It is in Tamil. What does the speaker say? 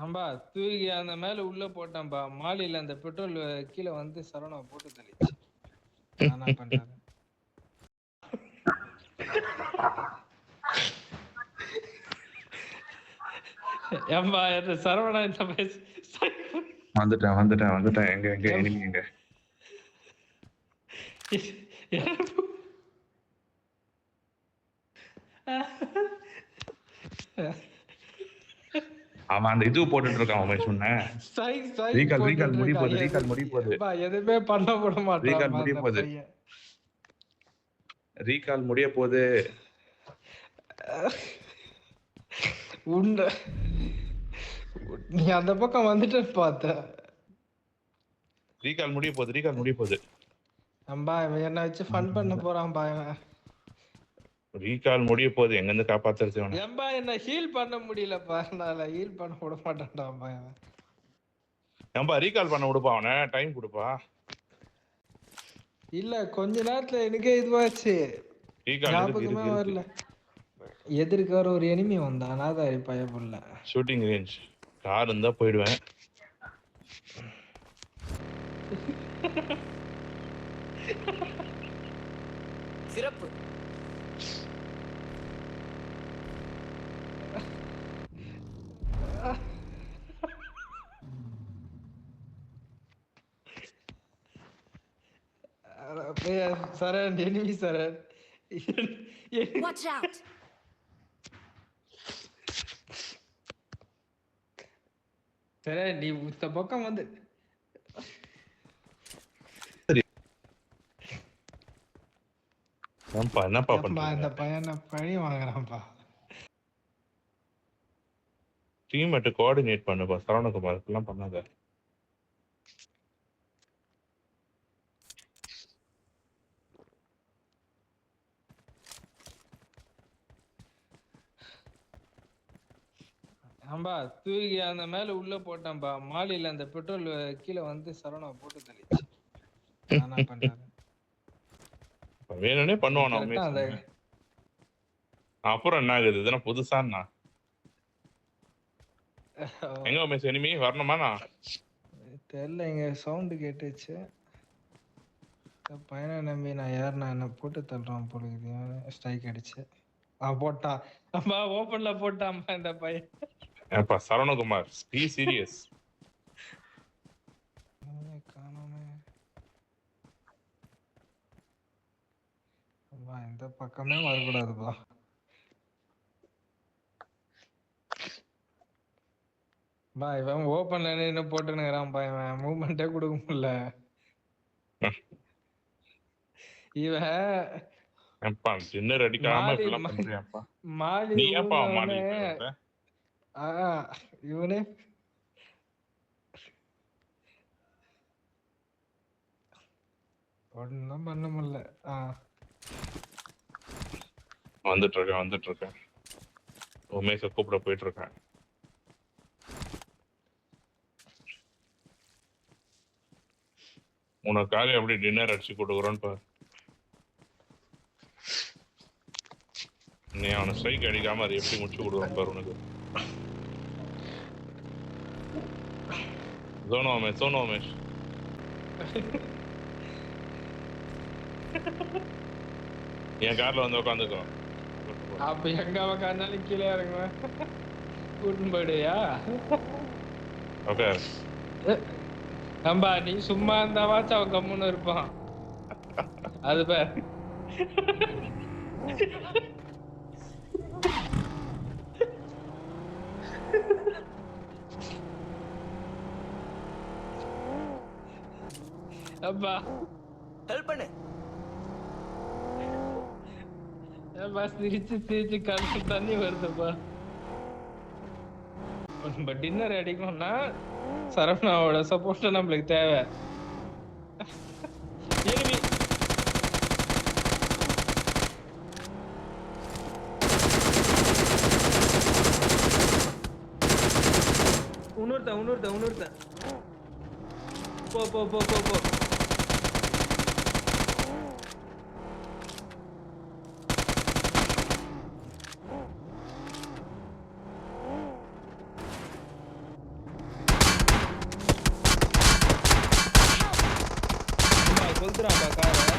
ஆம்பா தூக்கி அந்த மேல உள்ள போட்டான்பா. மாலில அந்த பெட்ரோல் கீழே வந்து சரவணா போட்டு தள்ளிச்சு. நான் என்ன பண்றது? ஏம்பா சரவணா இந்த பேச வந்துட்டேன். எங்க எனிமி எங்க? அவன் அந்த இது போட்டுட்டு இருக்கான். அவன் சொன்னேன் ரீகால் முடிய போகுது. எதுவுமே பண்ண விட மாட்டான். ரீகால் முடிய போகுது. உண்ட நீ அந்த பக்கம் வந்துட்டு பார்த்த. ரீகால் முடிய போகுது. அம்பா இவன் என்ன வச்சு ஃபன் பண்ண போறான்பா இவன். ரீகால் முடிய போகுது. எங்க இருந்து காப்பாத்துறது இவனை? ஏம்பா என்ன ஹீல் பண்ண முடியலப்பா. நான் ஹீல் பண்ண விட மாட்டான்டாம்பா இவன். ஏம்பா ரீகால் பண்ண விடுப்பா, அவனை டைம் கொடுப்பா. இல்ல கொஞ்ச நேரத்துல எனக்கே இதுவாச்சு. ஞாபகமே வரல. எதிர்க்க வர ஒரு எனிமி வந்தான். அனாதாரி பயப்புள்ள. ஷூட்டிங் ரேஞ்ச் கார் இருந்தா போயிடுவேன். சிறப்பு. சரண் எனிமி சரண். Watch out. சரண் நீ இந்த பக்கம் வந்து என்னப்பா பண்ற? இந்த பையனை பழி வாங்குறான்ப்பா. டீம்மேட் கோஆர்டினேட் பண்ணுப்பா. சரவணகுமார் எல்லாம் பண்ணாத. ஆம்பா தூக்கி அந்த மேல உள்ள போட்டான்பா. மாலில அந்த பெட்ரோல் கீழே வந்து சரவணா போட்டு தள்ளிச்சு. நான் என்ன பண்றது? வேணும்னே பண்ணுவான். அப்புறம் என்ன ஆகுது? இதெல்லாம் புதுசான்னா எங்க உமேஷ் எனிமி வரணுமாண்ணா? தெரியல, இங்க சவுண்டு கேட்டுச்சு. பையனை நம்பி நான் யாருன்னா என்ன போட்டு தள்ளுறான் பொழுது. ஸ்ட்ரைக் அடிச்சு போட்டான். அம்மா ஓப்பன்ல போட்டான்ப்பா இந்த பையன். ஏப்பா சரவணகுமார் பி சீரியஸ். காணோமே. இந்த பக்கமே வரக்கூடாதுப்பா. பா இவன் ஓப்பன்ல என்ன போட்டுனுக்குறான்பா. இவன் மூவ்மெண்டே கொடுக்க முடியல. இவன் டின்னர் அடிக்காம இப்படிலாம் பண்றியாப்பா? நீ ஏப்பா மாலி பண்ற? இவனே ஒன்னும் பண்ண முடியல. வந்துட்டு இருக்கேன். உமேஷ கூப்பிட போயிட்டு இருக்கேன். உனக்காக எப்படி டின்னர் அடிச்சு கொடுக்குறோன்னு பாரு. நீ அவனை ஸ்ட்ரைக் அடிக்காம அதை எப்படி முடிச்சு கொடுக்குறோம் பாரு. உனக்கு சோனோ உமேஷ் என் கார்ல வந்து உட்காந்துக்கோ. அப்ப எங்க உட்காந்தாலும் கீழே இறங்குவேன். கூட்டின்னு போயிடுயா? ஓகே நம்பா நீ சும்மா இருந்தாவாச்சும் அவன் கம்முன்னு இருப்பான். அது பேர் அப்பா ஹெல்ப் பண்ணு. சிரிச்சு கண்ணு தண்ணி வருதுப்பா. நம்ம டின்னர் அடிக்கணும்னா சரவணாவோட சப்போர்ட் நம்மளுக்கு தேவை. உணர்த்த போ போ போ போ போ. நிறுத்துறான்ப்பா காரை.